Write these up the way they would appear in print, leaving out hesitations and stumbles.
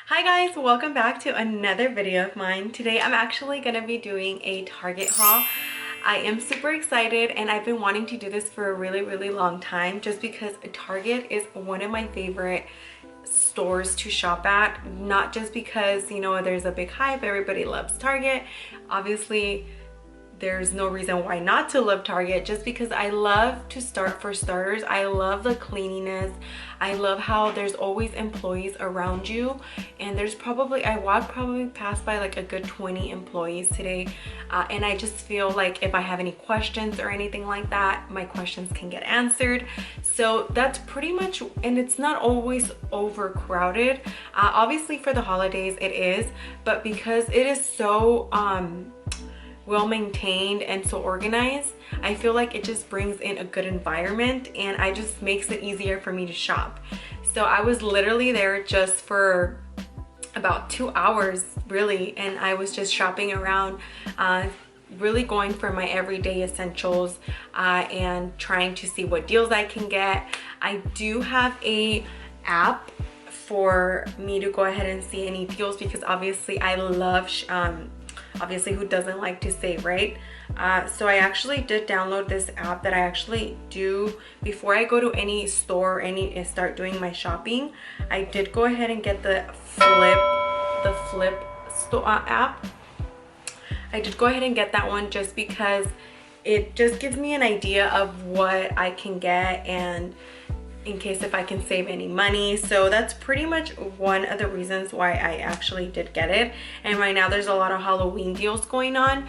Hi guys, welcome back to another video of mine. Today I'm actually going to be doing a Target haul. I am super excited and I've been wanting to do this for a really long time just because Target is one of my favorite stores to shop at. Not just because, you know, there's a big hype, everybody loves Target. Obviously, there's no reason why not to love Target, just because I love to start. For starters, I love the cleanliness. I love how there's always employees around you, and there's I walked probably past by like a good 20 employees today, and I just feel like if I have any questions or anything like that, my questions can get answered. So that's pretty much, and it's not always overcrowded. Obviously for the holidays it is, but because it is so well maintained and so organized, I feel like it just brings in a good environment, and I just makes it easier for me to shop. So I was literally there just for about 2 hours really, and I was just shopping around, really going for my everyday essentials, and trying to see what deals I can get. I do have a app for me to go ahead and see any deals, because obviously I love obviously, who doesn't like to save, right? So I actually did download this app that I actually do before I go to any store and start doing my shopping. I did go ahead and get the Flip app. I did go ahead and get that one just because it just gives me an idea of what I can get, and in case if I can save any money. So that's pretty much one of the reasons why I actually did get it. And right now there's a lot of Halloween deals going on,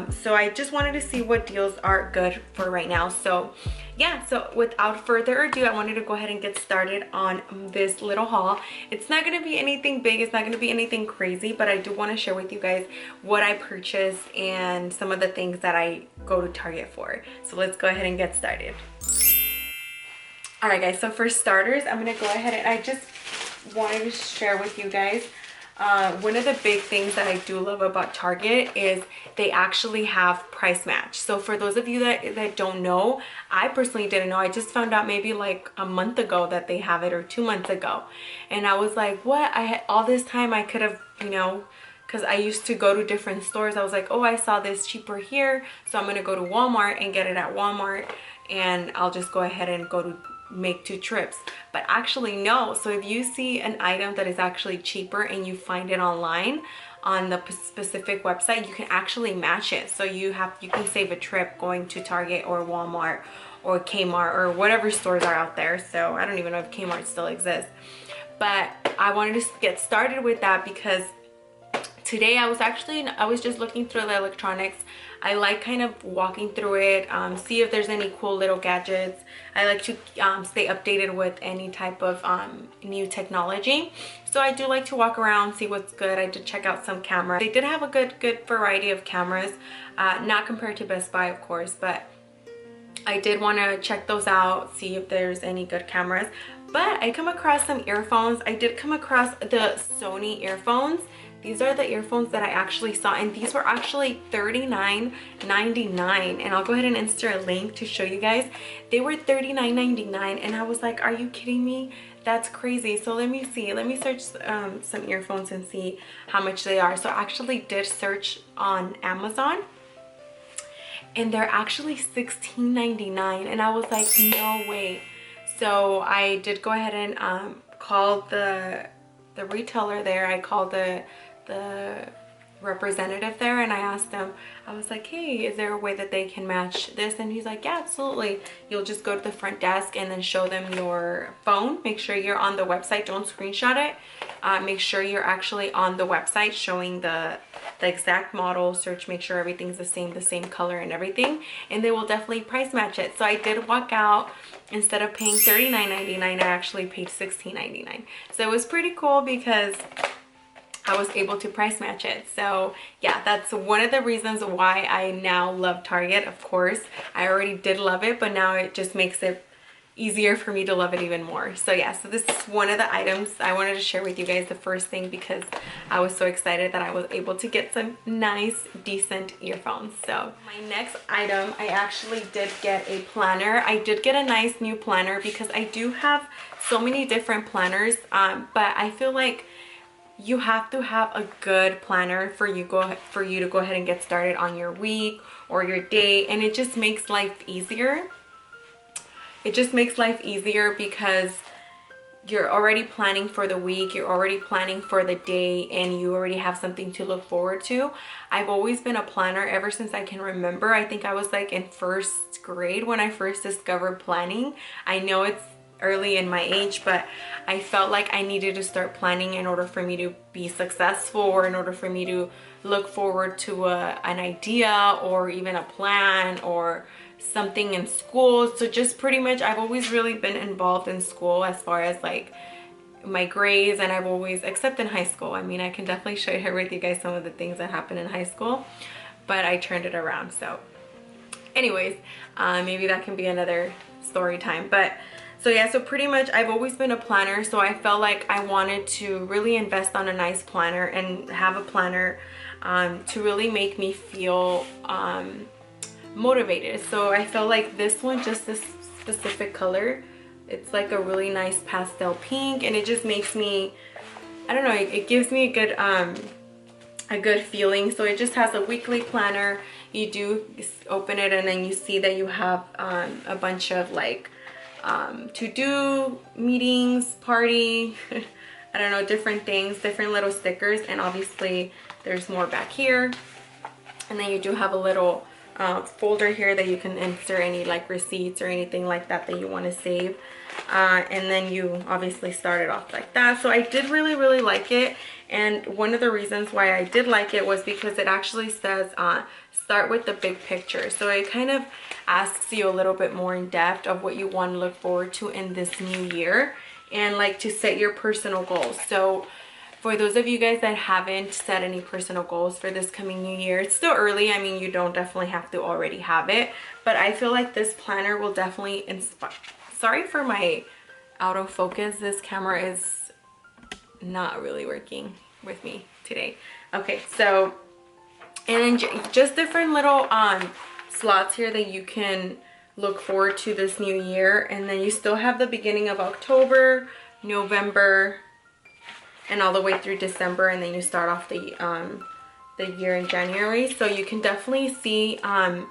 so I just wanted to see what deals are good for right now. So yeah, so without further ado, I wanted to go ahead and get started on this little haul. It's not going to be anything big, it's not going to be anything crazy, but I do want to share with you guys what I purchased and some of the things that I go to Target for. So let's go ahead and get started. Alright guys, so for starters, I'm going to go ahead and I just wanted to share with you guys, one of the big things that I do love about Target is they actually have price match. So for those of you that don't know, I personally didn't know. I just found out maybe like a month ago that they have it, or 2 months ago. And I was like, what? I had all this time I could have, you know, because I used to go to different stores. I was like, oh, I saw this cheaper here, so I'm going to go to Walmart and get it at Walmart, and I'll just go ahead and make 2 trips. But actually no. So if you see an item that is actually cheaper and you find it online on the specific website, you can actually match it. So you can save a trip going to Target or Walmart or Kmart or whatever stores are out there. So I don't even know if Kmart still exists, but I wanted to get started with that because today I was just looking through the electronics. I like kind of walking through it, see if there's any cool little gadgets. I like to stay updated with any type of new technology. So I do like to walk around, see what's good. I did check out some cameras. They did have a good variety of cameras, not compared to Best Buy, of course, but I did want to check those out, see if there's any good cameras. But I come across some earphones. I did come across the Sony earphones. These are the earphones that I actually saw, and these were actually $39.99, and I'll go ahead and insert a link to show you guys. They were $39.99, and I was like, are you kidding me? That's crazy. So let me see, let me search some earphones and see how much they are. So I actually did search on Amazon, and they're actually $16.99, and I was like, no way. So I did go ahead and call the retailer there. I called the representative there, and I asked them, I was like, hey, is there a way that they can match this? And he's like, yeah, absolutely. You'll just go to the front desk and then show them your phone. Make sure you're on the website, don't screenshot it. Make sure you're actually on the website showing the exact model. Search, make sure everything's the same color and everything, and they will definitely price match it. So I did walk out. Instead of paying $39.99, I actually paid $16.99. So it was pretty cool because I was able to price match it. So yeah, that's one of the reasons why I now love Target. Of course, I already did love it, but now it just makes it easier for me to love it even more. So yeah, so this is one of the items I wanted to share with you guys, the first thing, because I was so excited that I was able to get some nice, decent earphones. So my next item, I actually did get a planner. I did get a nice new planner because I do have so many different planners, but I feel like you have to have a good planner for you to go ahead and get started on your week or your day, and it just makes life easier. It just makes life easier because you're already planning for the week, you're already planning for the day, and you already have something to look forward to. I've always been a planner ever since I can remember. I think I was like in first grade when I first discovered planning. I know it's early in my age, but I felt like I needed to start planning in order for me to be successful, or in order for me to look forward to an idea or even a plan or something in school. So just pretty much I've always really been involved in school as far as like my grades, and I've always, except in high school, I mean I can definitely share with you guys some of the things that happened in high school, but I turned it around. So anyways, maybe that can be another story time. But so yeah, so pretty much I've always been a planner, so I felt like I wanted to really invest on a nice planner and have a planner to really make me feel motivated. So I felt like this one, just this specific color, it's like a really nice pastel pink, and it just makes me, I don't know, it gives me a good feeling. So it just has a weekly planner. You do open it and then you see that you have a bunch of like to-do meetings, party, I don't know, different things, different little stickers, and obviously there's more back here. And then you do have a little folder here that you can insert any like receipts or anything like that that you want to save, and then you obviously start it off like that. So I did really like it, and one of the reasons why I did like it was because it actually says start with the big picture. So it kind of asks you a little bit more in depth of what you want to look forward to in this new year, and like to set your personal goals. So for those of you guys that haven't set any personal goals for this coming new year, it's still early. I mean, you don't definitely have to already have it, but I feel like this planner will definitely inspire. Sorry for my autofocus. This camera is not really working with me today. Okay, so, and then just different little slots here that you can look forward to this new year. And then you still have the beginning of October, November, and all the way through December, and then you start off the year in January. So you can definitely see, and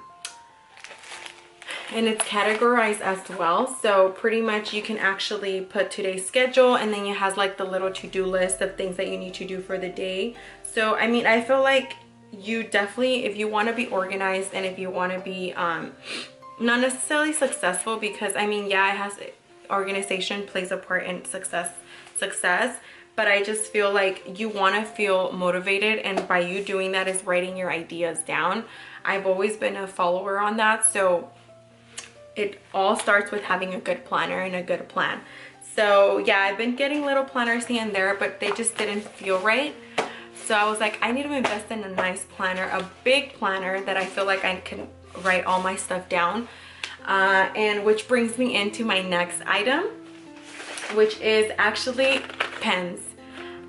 it's categorized as well. So pretty much you can actually put today's schedule, and then it has like the little to-do list of things that you need to do for the day. So I mean, I feel like you definitely, if you want to be organized, and if you want to be not necessarily successful, because I mean, yeah, it has, organization plays a part in success, but I just feel like you want to feel motivated, and by you doing that is writing your ideas down. I've always been a follower on that. So it all starts with having a good planner and a good plan. So yeah, I've been getting little planners here and there, but they just didn't feel right. So I was like, I need to invest in a nice planner, a big planner that I feel like I can write all my stuff down. And which brings me into my next item, which is actually pens.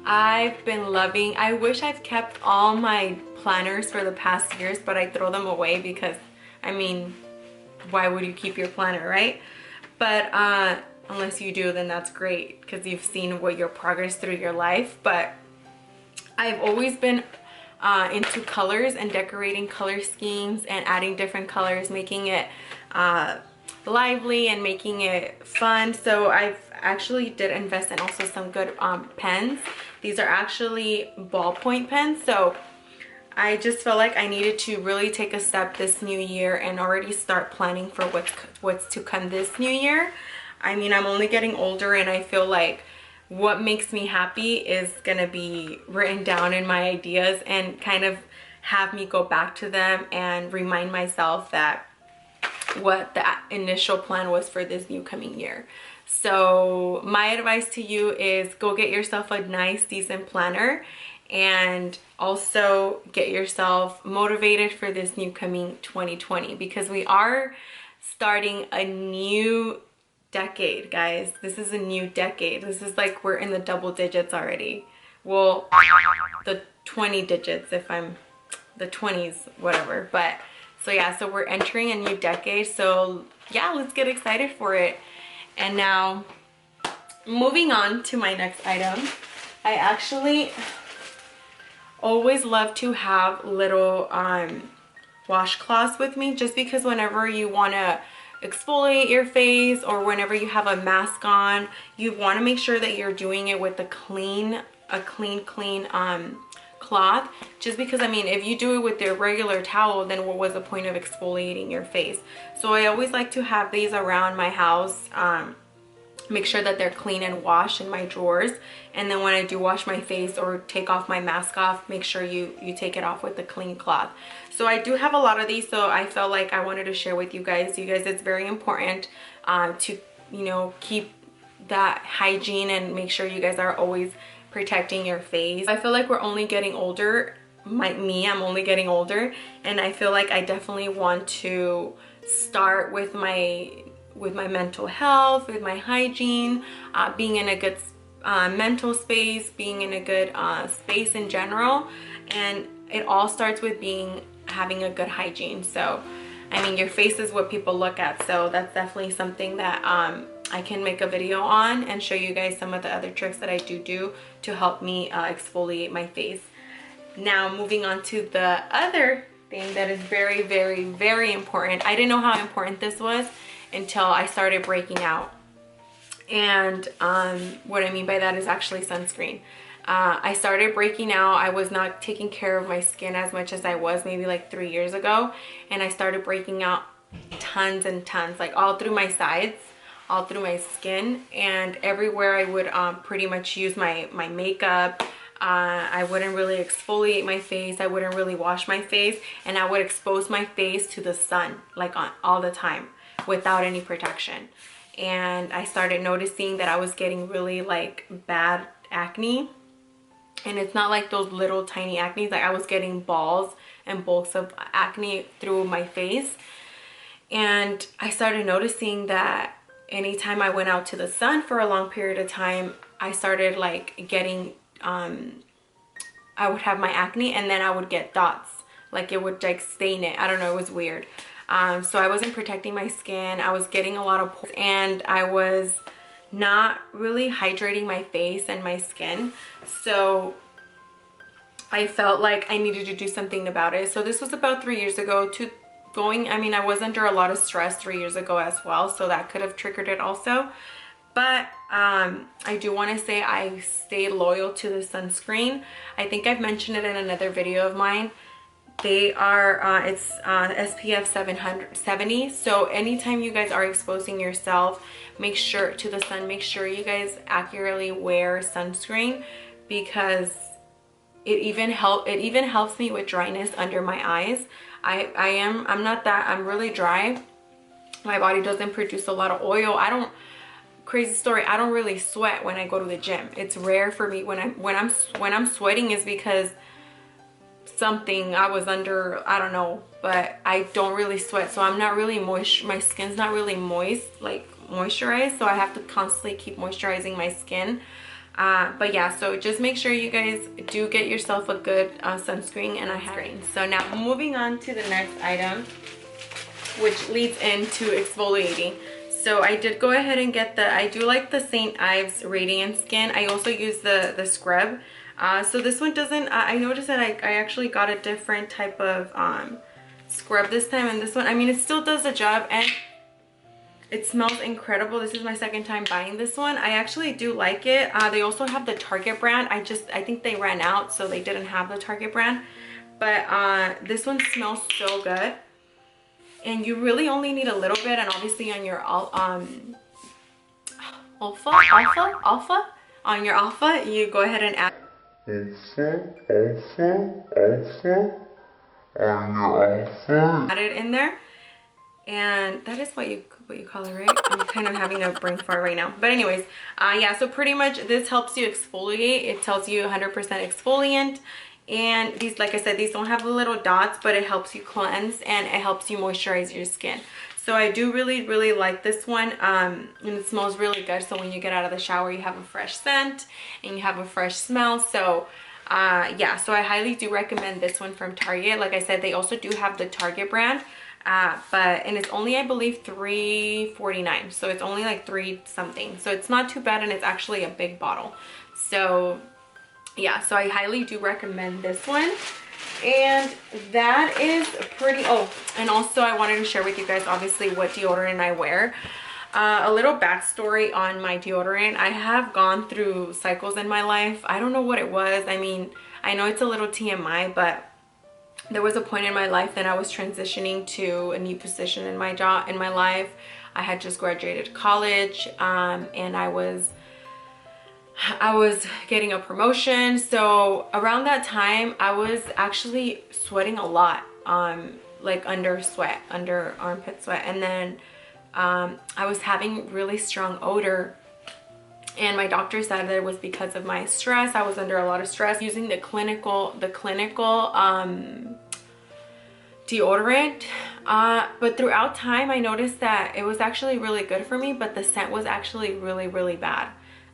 I've been loving, I wish I've kept all my planners for the past years, but I throw them away because, I mean, why would you keep your planner, right? But unless you do, then that's great, because you've seen what your progress through your life. But I've always been into colors and decorating color schemes and adding different colors, making it lively and making it fun. So I've actually did invest in also some good pens. These are actually ballpoint pens. So I just felt like I needed to really take a step this new year and already start planning for what's to come this new year. I mean, I'm only getting older, and I feel like what makes me happy is gonna be written down in my ideas, and kind of have me go back to them and remind myself that what the initial plan was for this new coming year. So my advice to you is go get yourself a nice, decent planner, and also get yourself motivated for this new coming 2020, because we are starting a new decade, guys. This is a new decade. This is like, we're in the double digits already. Well, the 20 digits if I'm the 20s, whatever. But so yeah, so we're entering a new decade. So yeah, let's get excited for it. And now moving on to my next item, I actually always love to have little washcloths with me, just because whenever you want to exfoliate your face or whenever you have a mask on, you want to make sure that you're doing it with a clean cloth. Just because, I mean, if you do it with your regular towel, then what was the point of exfoliating your face? So I always like to have these around my house, make sure that they're clean and washed in my drawers. And then when I do wash my face or take off my mask off, make sure you take it off with a clean cloth. So I do have a lot of these, so I felt like I wanted to share with you guys. It's very important to, you know, keep that hygiene and make sure you guys are always protecting your face. I feel like we're only getting older. I'm only getting older, and I feel like I definitely want to start with my mental health, with my hygiene, being in a good mental space, being in a good space in general. And it all starts with having a good hygiene. So I mean, your face is what people look at, so that's definitely something that I can make a video on and show you guys some of the other tricks that I do to help me exfoliate my face. Now moving on to the other thing that is very, very, very important. I didn't know how important this was until I started breaking out. And what I mean by that is actually sunscreen. I started breaking out. I was not taking care of my skin as much as I was maybe like 3 years ago. And I started breaking out tons and tons, like all through my sides, all through my skin, and everywhere I would pretty much use my makeup. I wouldn't really exfoliate my face. I wouldn't really wash my face. And I would expose my face to the sun like all the time without any protection. And I started noticing that I was getting really like bad acne. And it's not like those little tiny acne, like I was getting balls and bulks of acne through my face. And I started noticing that anytime I went out to the sun for a long period of time, I started like getting I would have my acne, and then I would get dots, like it would like stain it. I don't know, it was weird. So I wasn't protecting my skin. I was getting a lot of pores, and I was not really hydrating my face and my skin. So I felt like I needed to do something about it. So this was about 3 years ago. I mean, I was under a lot of stress 3 years ago as well, so that could have triggered it also. But I do want to say I stayed loyal to the sunscreen. I think I've mentioned it in another video of mine. They are it's SPF 770. So anytime you guys are exposing yourself, make sure to the sun, make sure you guys accurately wear sunscreen, because it even helps me with dryness under my eyes. I'm really dry. My body doesn't produce a lot of oil. Crazy story, I don't really sweat when I go to the gym. It's rare for me. When I'm sweating is because something I was under, I don't know, but I don't really sweat, so I'm not really moist. My skin's not really moist, like moisturized, so I have to constantly keep moisturizing my skin. But yeah, so just make sure you guys do get yourself a good sunscreen, and I have it. So now moving on to the next item, which leads into exfoliating. So I did go ahead and get I do like the St. Ives Radiant Skin. I also use the scrub. So this one doesn't, I noticed that I actually got a different type of scrub this time. And this one, I mean, it still does the job, and it smells incredible. This is my second time buying this one. I actually do like it. They also have the Target brand. I think they ran out, so they didn't have the Target brand. But this one smells so good. And you really only need a little bit, and obviously on your alpha, on your alpha, you go ahead and add it in there, and that is what you call it, right? I'm kind of having a brain fart right now, but anyways, yeah. So pretty much this helps you exfoliate. It tells you 100% exfoliant. And these, like I said, these don't have the little dots, but it helps you cleanse and it helps you moisturize your skin. So I do really, really like this one. And it smells really good. So when you get out of the shower, you have a fresh scent and you have a fresh smell. So yeah, so I highly do recommend this one from Target. Like I said, they also do have the Target brand. And it's only, I believe, $3.49. So it's only like $3 something. So it's not too bad, and it's actually a big bottle. So yeah, so I highly do recommend this one. And that is pretty, oh, and also I wanted to share with you guys obviously what deodorant I wear. A little backstory on my deodorant. I have gone through cycles in my life. I don't know what it was. I mean, I know it's a little TMI, but there was a point in my life that I was transitioning to a new position in my job, in my life. I had just graduated college, and I was getting a promotion. So around that time I was actually sweating a lot, like under armpit sweat, and then I was having really strong odor, and my doctor said that it was because of my stress. I was under a lot of stress using the clinical deodorant, but throughout time I noticed that it was actually really good for me, but the scent was actually really, really bad.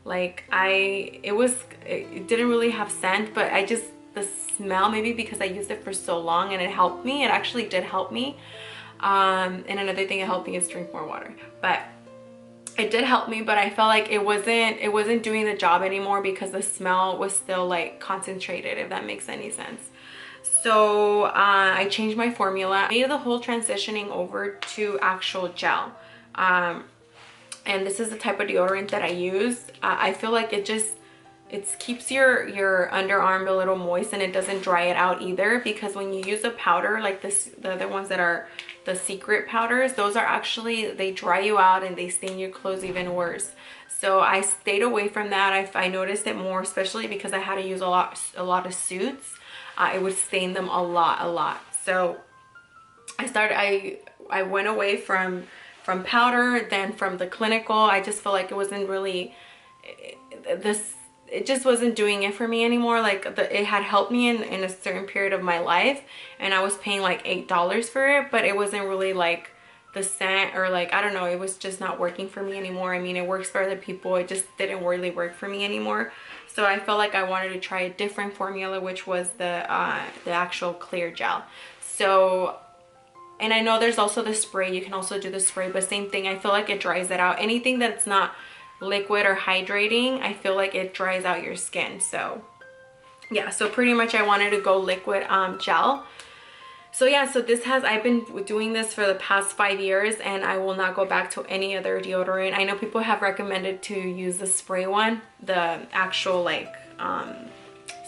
Like it didn't really have scent, but the smell, maybe because I used it for so long and it helped me. It actually did help me. And another thing it helped me is drink more water. But it did help me, but I felt like it wasn't doing the job anymore because the smell was still like concentrated, if that makes any sense. So I changed my formula, made the whole transitioning over to actual gel. And this is the type of deodorant that I use. I feel like it keeps your underarm a little moist, and it doesn't dry it out either, because when you use a powder like this, the other ones that are the secret powders, those are actually, they dry you out and they stain your clothes even worse. So I stayed away from that. I noticed it more, especially because I had to use a lot of suits. It would stain them a lot. So I went away from powder, then from the clinical. I just felt like it wasn't really, it just wasn't doing it for me anymore. Like it had helped me in a certain period of my life, and I was paying like $8 for it, but it wasn't really like the scent, or like, I don't know, it was just not working for me anymore. I mean, it works for other people, it just didn't really work for me anymore. So I felt like I wanted to try a different formula, which was the actual clear gel. So, and I know there's also the spray. You can also do the spray, but same thing. I feel like it dries it out. Anything that's not liquid or hydrating, I feel like it dries out your skin. So yeah, so pretty much I wanted to go liquid gel. So yeah, so I've been doing this for the past 5 years, and I will not go back to any other deodorant. I know people have recommended to use the spray one, the actual like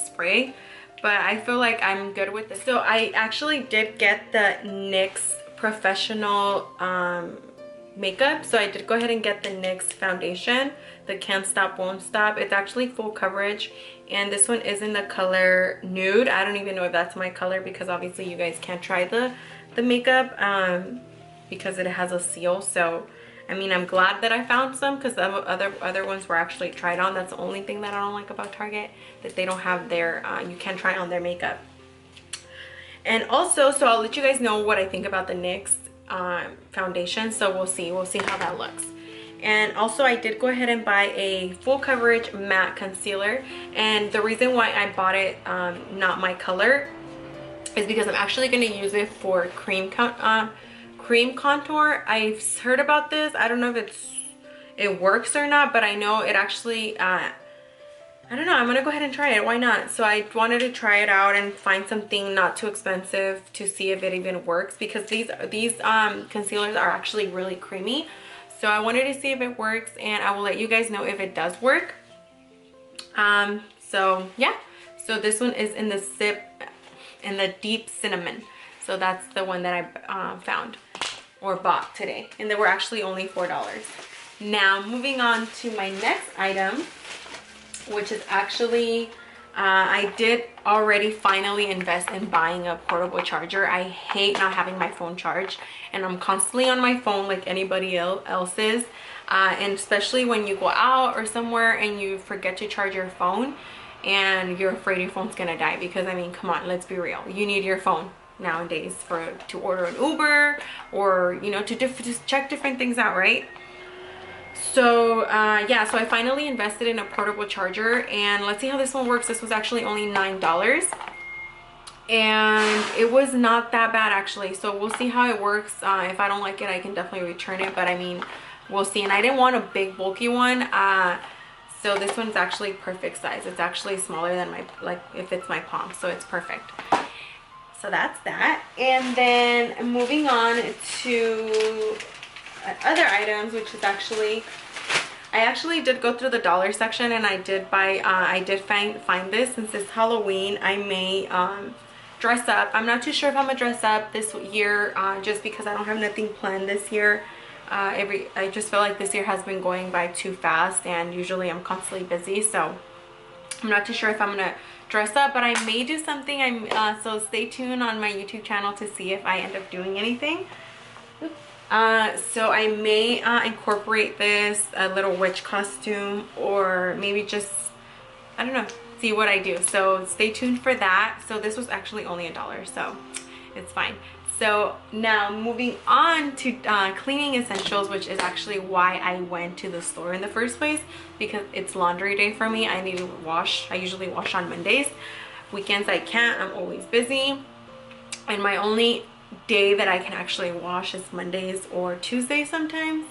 spray, but I feel like I'm good with this. So I actually did get the NYX Professional makeup. So I did go ahead and get the NYX foundation, the Can't Stop Won't Stop. It's actually full coverage, and this one is in the color nude. I don't even know if that's my color, because obviously you guys can't try the makeup because it has a seal. So I mean, I'm glad that I found some, because the other ones were actually tried on. That's the only thing that I don't like about Target, that they don't have their you can't try on their makeup. And also, so I'll let you guys know what I think about the NYX foundation. So we'll see how that looks. And also I did go ahead and buy a full coverage matte concealer, and the reason why I bought it not my color is because I'm actually going to use it for cream contour. I've heard about this. I don't know if it works or not, but I know it actually I don't know, I'm gonna go ahead and try it. Why not? So I wanted to try it out and find something not too expensive to see if it even works, because these concealers are actually really creamy. So I wanted to see if it works, and I will let you guys know if it does work. So yeah, so this one is in the Deep Cinnamon. So that's the one that I found or bought today, and they were actually only $4. Now moving on to my next item, which is actually I did already finally invest in buying a portable charger. I hate not having my phone charged, and I'm constantly on my phone like anybody else is, and especially when you go out or somewhere and you forget to charge your phone and you're afraid your phone's gonna die. Because I mean, come on, let's be real, you need your phone nowadays to order an Uber, or you know, to just check different things out, right? So yeah, so I finally invested in a portable charger, and let's see how this one works. This was actually only $9, and it was not that bad actually. So we'll see how it works. If I don't like it, I can definitely return it, but I mean, we'll see. And I didn't want a big bulky one, So this one's actually perfect size. It's actually smaller than my, like if it's my palm, so it's perfect. So that's that. And then moving on to other items, which is actually, I actually did go through the dollar section and I did buy, I did find this. Since it's Halloween, I may dress up. I'm not too sure if I'm gonna dress up this year, just because I don't have nothing planned this year. I just feel like this year has been going by too fast, and usually I'm constantly busy, so I'm not too sure if I'm gonna dress up, but I may do something. So stay tuned on my YouTube channel to see if I end up doing anything. So I may incorporate this a little witch costume, or maybe just, I don't know, see what I do. So stay tuned for that. So this was actually only $1, so it's fine. So now moving on to cleaning essentials, which is actually why I went to the store in the first place, because it's laundry day for me. I need to wash. I usually wash on Mondays. Weekends I can't. I'm always busy. And my only day that I can actually wash is Mondays or Tuesdays sometimes.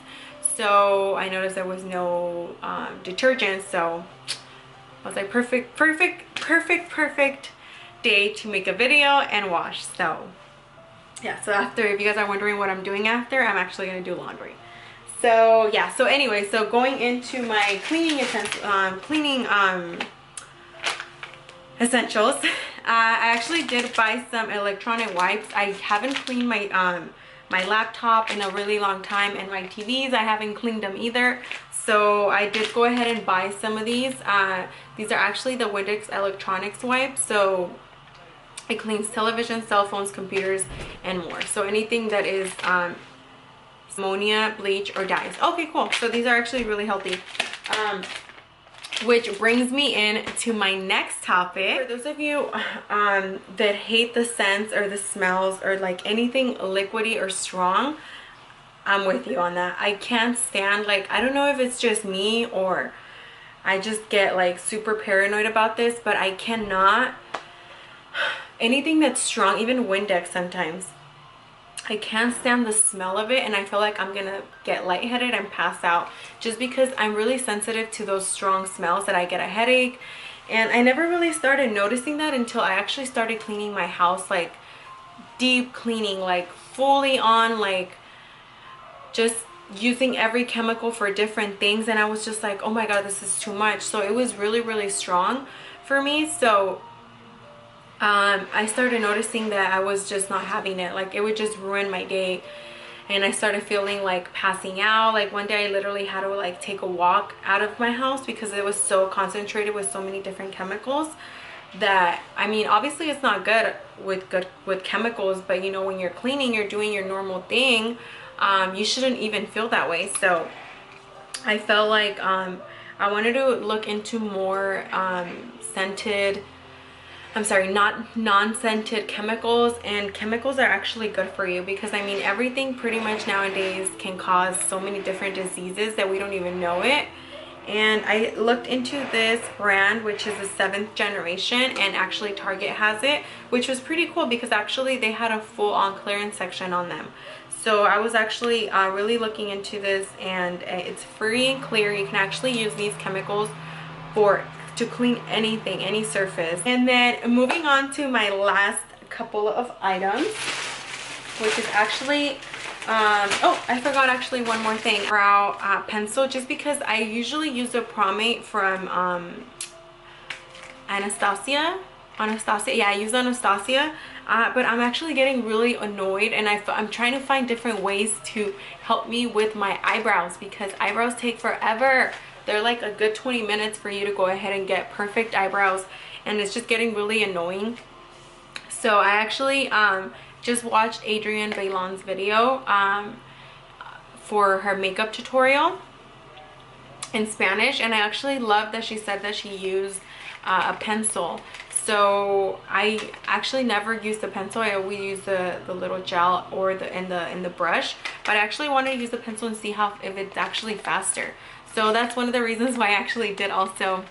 So I noticed there was no detergent. So I was like, perfect day to make a video and wash. So yeah, so after, if you guys are wondering what I'm doing after, I'm actually going to do laundry. So yeah, so anyway, so going into my cleaning essentials, I actually did buy some electronic wipes. I haven't cleaned my my laptop in a really long time, and my TVs, I haven't cleaned them either. So I did go ahead and buy some of these. These are actually the Windex electronics wipes. So it cleans television, cell phones, computers, and more. So anything that is ammonia, bleach, or dyes. Okay, cool. So these are actually really healthy. Which brings me in to my next topic. For those of you that hate the scents or the smells or like anything liquidy or strong, I'm with you on that. I can't stand, like, I don't know if it's just me or I just get like super paranoid about this, but I cannot, anything that's strong, even Windex sometimes, I can't stand the smell of it, and I feel like I'm gonna get lightheaded and pass out, just because I'm really sensitive to those strong smells that I get a headache. And I never really started noticing that until I actually started cleaning my house, like deep cleaning, like fully on, like just using every chemical for different things. And I was just like, oh my god, this is too much. So it was really strong for me. So I started noticing that I was just not having it. Like, it would just ruin my day, and I started feeling like passing out. Like one day I literally had to like take a walk out of my house because it was so concentrated with so many different chemicals that, I mean, obviously it's not good with chemicals, but you know, when you're cleaning, you're doing your normal thing, you shouldn't even feel that way. So I felt like I wanted to look into more non-scented chemicals. And chemicals are actually good for you, because I mean, everything pretty much nowadays can cause so many different diseases that we don't even know it. And I looked into this brand, which is the 7th generation, and actually Target has it, which was pretty cool because actually they had a full-on clearance section on them. So I was actually really looking into this, and it's free and clear. You can actually use these chemicals to clean anything, any surface. And then moving on to my last couple of items, which is actually oh, I forgot actually one more thing. Brow pencil, just because I usually use a Pomade from Anastasia. Yeah, I use Anastasia, but I'm actually getting really annoyed, and I'm trying to find different ways to help me with my eyebrows, because eyebrows take forever. They're like a good 20 minutes for you to go ahead and get perfect eyebrows, and it's just getting really annoying. So I actually just watched Adrienne Bailon's video for her makeup tutorial in Spanish, and I actually love that she said that she used a pencil. So I actually never use the pencil. I always use the little gel or in the brush, but I actually wanted to use the pencil and see if it's actually faster. So that's one of the reasons why I actually did also.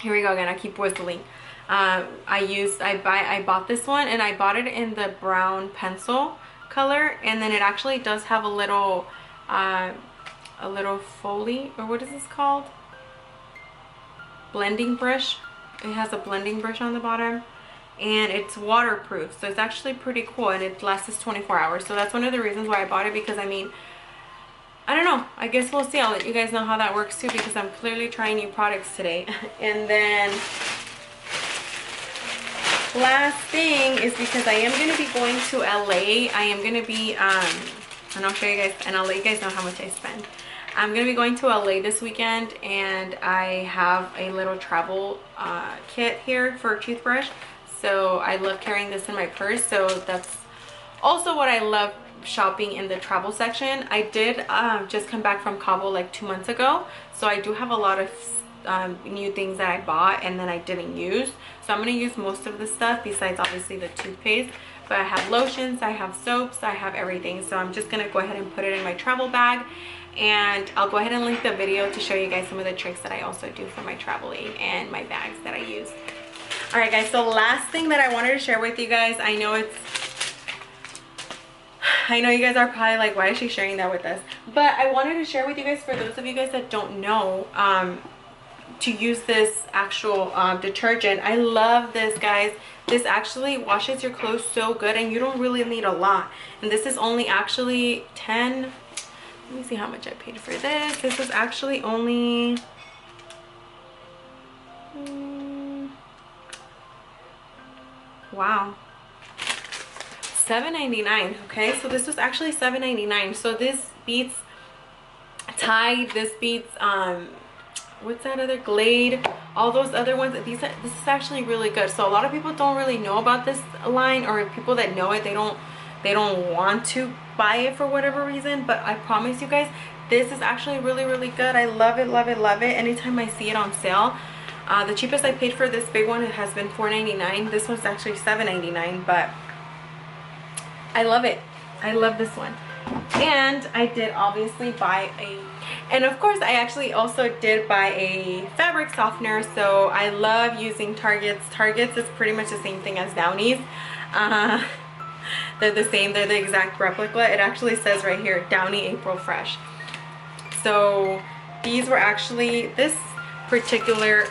Here we go again, I keep whistling. I bought this one, and I bought it in the brown pencil color, and then it actually does have a little foley, or what is this called? blending brush. It has a blending brush on the bottom, and it's waterproof, so it's actually pretty cool, and it lasts 24 hours. So that's one of the reasons why I bought it, because I mean, I don't know, I guess we'll see. I'll let you guys know how that works too, because I'm clearly trying new products today. And then last thing is, because I am going to be going to LA. I am going to be and I'll show you guys, and I'll let you guys know how much I spend. I'm going to be going to LA this weekend, and I have a little travel kit here for a toothbrush. So I love carrying this in my purse. So that's also what I love shopping in the travel section. I did just come back from Cabo like 2 months ago. So I do have a lot of new things that I bought and then I didn't use. So I'm going to use most of the stuff besides obviously the toothpaste. But I have lotions, I have soaps, I have everything. So I'm just going to go ahead and put it in my travel bag. And I'll go ahead and link the video to show you guys some of the tricks that I also do for my traveling and my bags that I use. Alright guys, so last thing that I wanted to share with you guys, I know you guys are probably like, why is she sharing that with us? But I wanted to share with you guys, for those of you guys that don't know, to use this actual detergent. I love this, guys. This actually washes your clothes so good, and you don't really need a lot. And this is only actually 10. Let me see how much I paid for this. This was actually only wow, $7.99. Okay, so this was actually $7.99. So this beats Tide, this beats what's that other, Glade, all those other ones. This is actually really good. So a lot of people don't really know about this line, or people that know it, they don't want to buy it for whatever reason. But I promise you guys, this is actually really, really good. I love it, love it, love it. Anytime I see it on sale. The cheapest I paid for this big one, it has been $4.99. This one's actually $7.99, but I love it. I love this one. And I did obviously buy and of course I actually also did buy a fabric softener. So I love using Target's. Target's is pretty much the same thing as Downy's. They're the same, they're the exact replica. It actually says right here, Downy April Fresh. So these were actually, this particular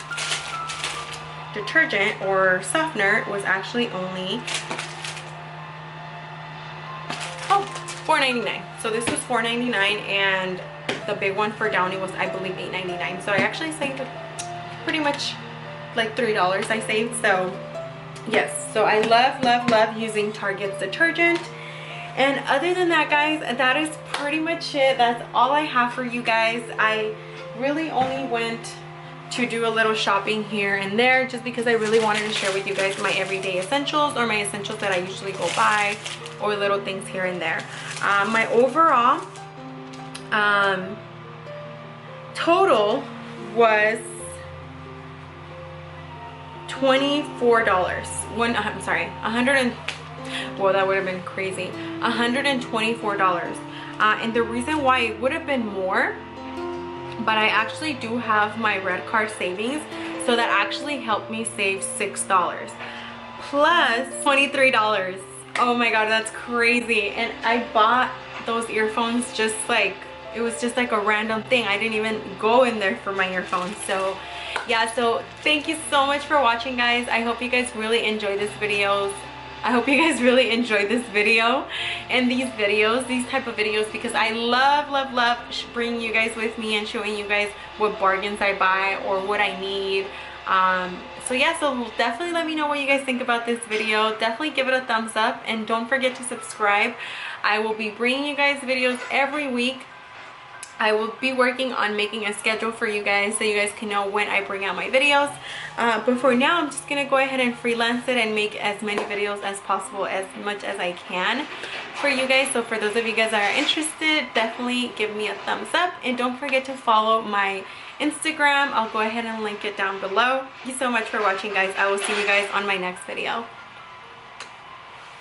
detergent or softener was actually only $4.99. So this was $4.99, and the big one for Downy was, I believe, $8.99. So I actually saved pretty much like $3 I saved. So yes, so I love, love, love using Target's detergent. And other than that, guys, that is pretty much it. That's all I have for you guys. I really only went to do a little shopping here and there just because I really wanted to share with you guys my everyday essentials, or my essentials that I usually go buy, or little things here and there. My overall total was $24. I'm sorry, well, that would have been crazy. $124. And the reason why it would have been more, but I actually do have my red card savings, so that actually helped me save $6 plus $23. Oh my god, that's crazy. And I bought those earphones just like, it was just like a random thing. I didn't even go in there for my earphones. So yeah, so thank you so much for watching, guys. I hope you guys really enjoy this videos. I hope you guys really enjoyed this video and these videos, these type of videos, because I love, love, love bringing you guys with me and showing you guys what bargains I buy or what I need. So yeah, so definitely let me know what you guys think about this video. Definitely give it a thumbs up, and don't forget to subscribe. I will be bringing you guys videos every week. I will be working on making a schedule for you guys so you guys can know when I bring out my videos. But for now, I'm just going to go ahead and freelance it and make as many videos as possible, as much as I can for you guys. So for those of you guys that are interested, definitely give me a thumbs up. And don't forget to follow my Instagram. I'll go ahead and link it down below. Thank you so much for watching, guys. I will see you guys on my next video.